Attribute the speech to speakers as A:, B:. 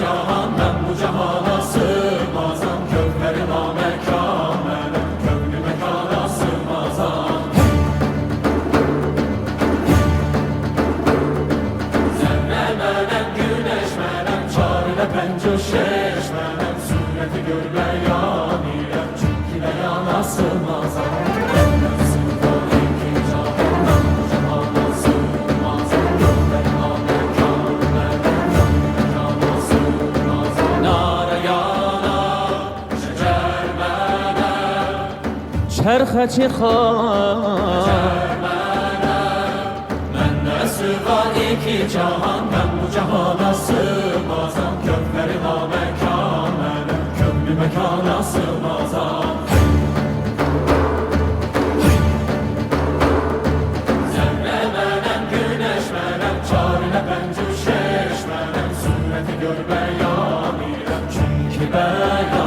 A: cahan, ben bu cahana sığmazam. Kökleri namekan benim, köklü mekana sığmazam. Zerre benim, güneş benim, çarine pencuşeş benim. Sureti görmeyan ile, çünkü de yana sığmazam.
B: Çərxə çıxar
A: Məndə sığar iki cahan, ben bu cahana sığmazam. Kökleri namekan benim, köklü mekana sığmazam. Zerre benim, güneş benim, çarine pencuşeş benim. Sureti görmeyan ile, çünkü ben